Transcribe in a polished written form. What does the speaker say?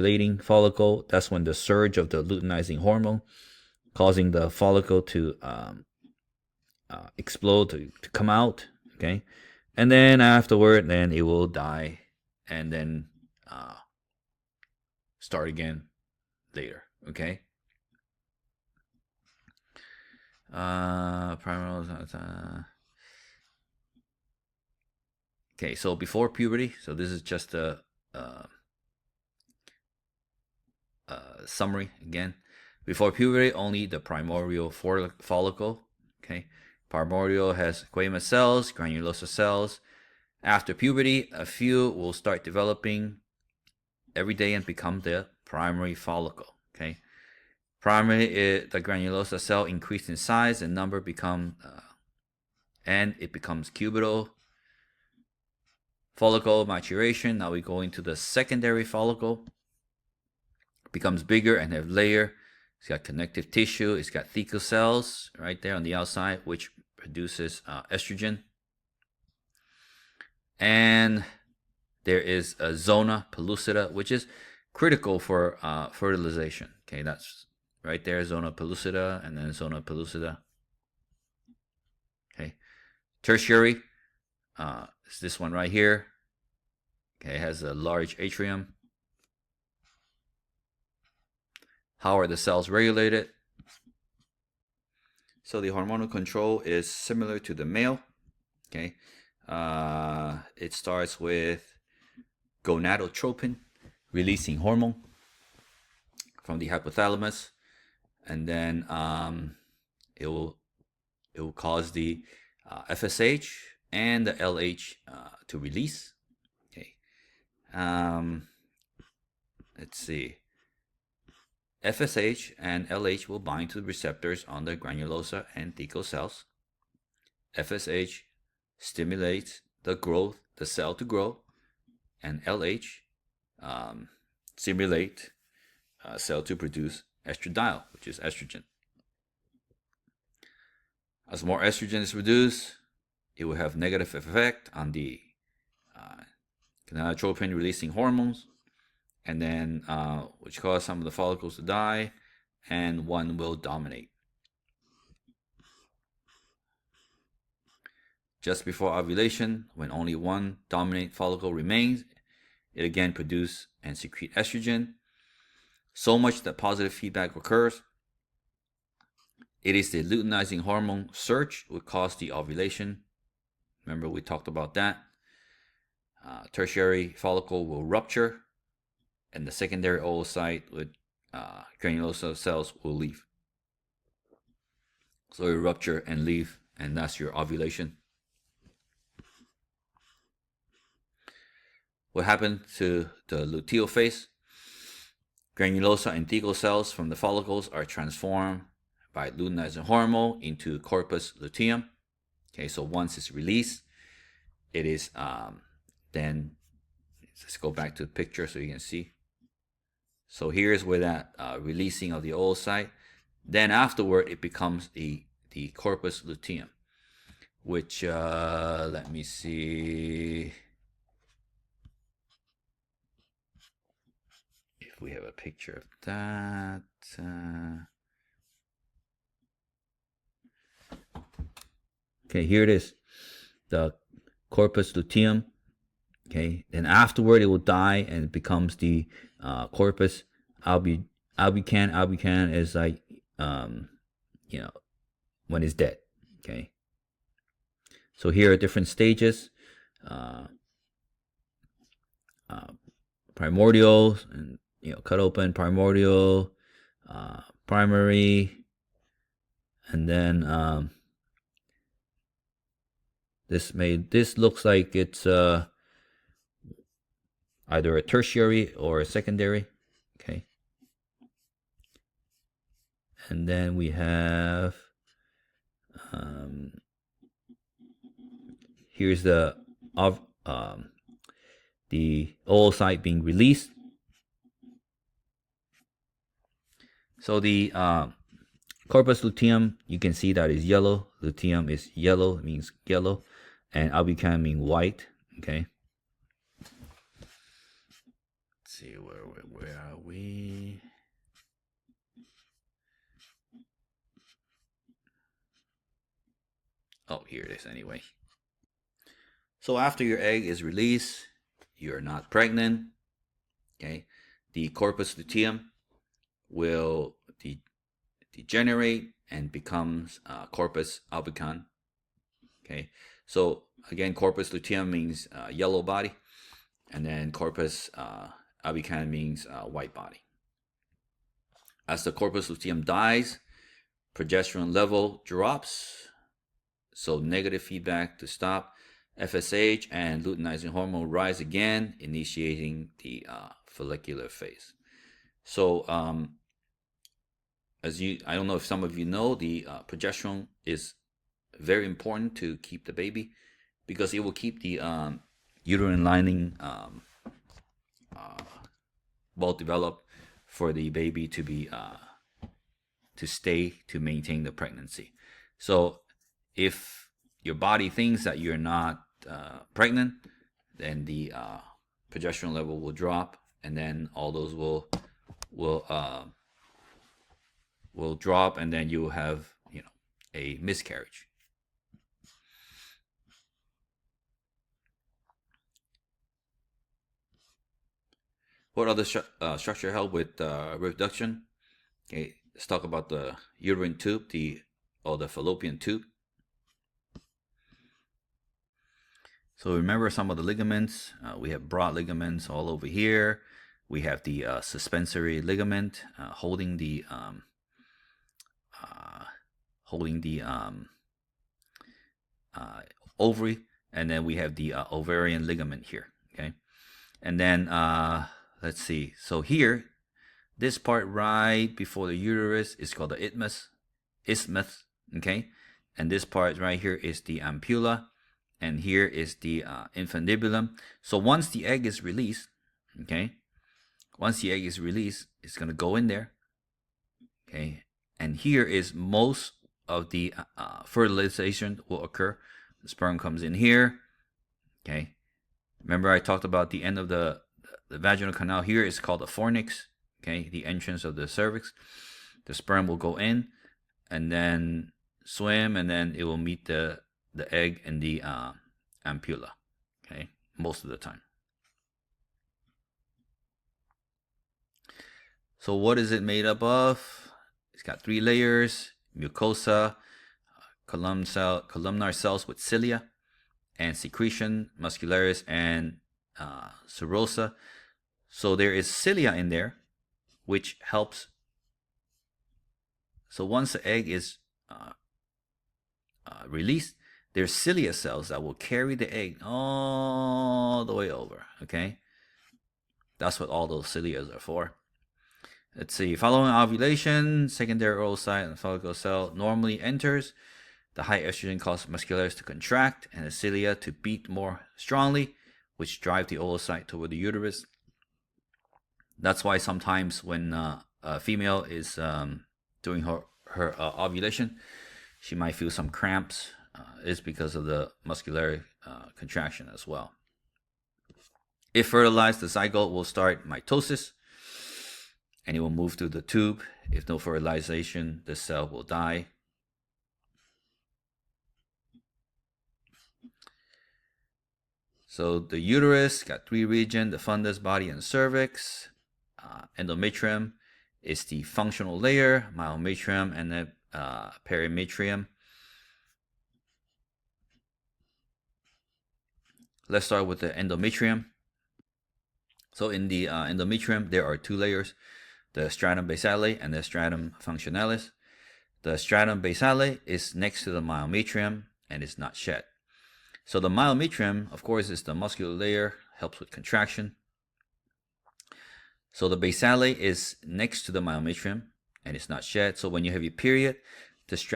ovulating follicle. That's when the surge of the luteinizing hormone causing the follicle to explode, to come out. Okay, and then afterward, then it will die, and then start again later. Okay. Okay, so before puberty, so this is just a summary again. Before puberty, only the primordial follicle. Okay, primordial has squamous cells, granulosa cells. After puberty, a few will start developing every day and become the primary follicle. Okay, primary, the granulosa cell increase in size and number and it becomes cubital. Follicle maturation. Now we go into the secondary follicle. It becomes bigger and have layer. It's got connective tissue. It's got thecal cells right there on the outside, which produces estrogen. And there is a zona pellucida, which is critical for fertilization. Okay, that's right there, zona pellucida, and then zona pellucida. Okay, tertiary is this one right here. Okay, it has a large atrium. How are the cells regulated? So the hormonal control is similar to the male. Okay, it starts with gonadotropin, releasing hormone from the hypothalamus, and then it will cause the FSH and the LH to release. Okay, let's see. FSH and LH will bind to the receptors on the granulosa and thecal cells. FSH stimulates the cell to grow, and LH stimulate cell to produce estradiol, which is estrogen. As more estrogen is produced, it will have negative effect on the gonadotropin releasing hormones, and then which cause some of the follicles to die, and one will dominate. Just before ovulation, when only one dominant follicle remains, it again produces and secretes estrogen, so much that positive feedback occurs. It is the luteinizing hormone surge which causes the ovulation. Remember, we talked about that. Tertiary follicle will rupture, and the secondary oocyte with granulosa cells will leave. So it rupture and leave, and that's your ovulation. What happened to the luteal phase? Granulosa and thecal cells from the follicles are transformed by luteinizing hormone into corpus luteum. Okay, so once it's released, it is then, let's go back to the picture so you can see. So here's where that releasing of the oocyte. Then afterward, it becomes the corpus luteum, which let me see if we have a picture of that. Okay, here it is, the corpus luteum. Okay, then afterward it will die and it becomes the corpus albicans. Albican is like when it's dead. Okay, so here are different stages. Primordial, and cut open, primordial, primary, and then this looks like it's either a tertiary or a secondary. Okay, and then we have here's the oocyte being released. So the corpus luteum, you can see that is yellow. Luteum is yellow, it means yellow, and albican means white. Okay. Let's see where are here it is anyway. So after your egg is released, you're not pregnant. Okay, the corpus luteum will degenerate and becomes corpus albicans. Okay, so again, corpus luteum means yellow body, and then corpus albicans means white body. As the corpus luteum dies, progesterone level drops, so negative feedback to stop. FSH and luteinizing hormone rise again, initiating the follicular phase. So, I don't know if some of you know, the progesterone is very important to keep the baby because it will keep the uterine lining well developed for the baby to be to maintain the pregnancy. So, if your body thinks that you're not pregnant, then the progesterone level will drop, and then all those will drop, and then you will have a miscarriage. What other structure help with reproduction? Okay, let's talk about the uterine tube, the fallopian tube. So remember some of the ligaments. We have broad ligaments all over here. We have the suspensory ligament holding the ovary, and then we have the ovarian ligament here. Okay, and then let's see. So here, this part right before the uterus is called the isthmus. Okay, and this part right here is the ampulla. And here is the infundibulum. So once the egg is released, okay, it's going to go in there, okay, and here is most of the fertilization will occur. The sperm comes in here, okay. Remember I talked about the end of the vaginal canal. Here is called the fornix, okay, the entrance of the cervix. The sperm will go in and then swim, and then it will meet the egg in the ampulla, okay, most of the time. So what is it made up of? It's got 3 layers: mucosa, columnar cells with cilia, and secretion, muscularis, and serosa. So there is cilia in there, which helps. So once the egg is released, there's cilia cells that will carry the egg all the way over, okay? That's what all those cilia are for. Let's see. Following ovulation, secondary oocyte and follicle cell normally enters. The high estrogen causes muscularis to contract and the cilia to beat more strongly, which drive the oocyte toward the uterus. That's why sometimes when a female is doing her ovulation, she might feel some cramps. Is because of the muscular contraction as well. If fertilized, the zygote will start mitosis and it will move through the tube. If no fertilization, the cell will die. So the uterus got 3 regions: the fundus, body, and cervix. Endometrium is the functional layer, myometrium, and the perimetrium. Let's start with the endometrium. So in the endometrium, there are 2 layers: the stratum basale and the stratum functionalis. The stratum basale is next to the myometrium and is not shed. So the myometrium, of course, is the muscular layer, helps with contraction. So the basale is next to the myometrium and it's not shed. So when you have your period, the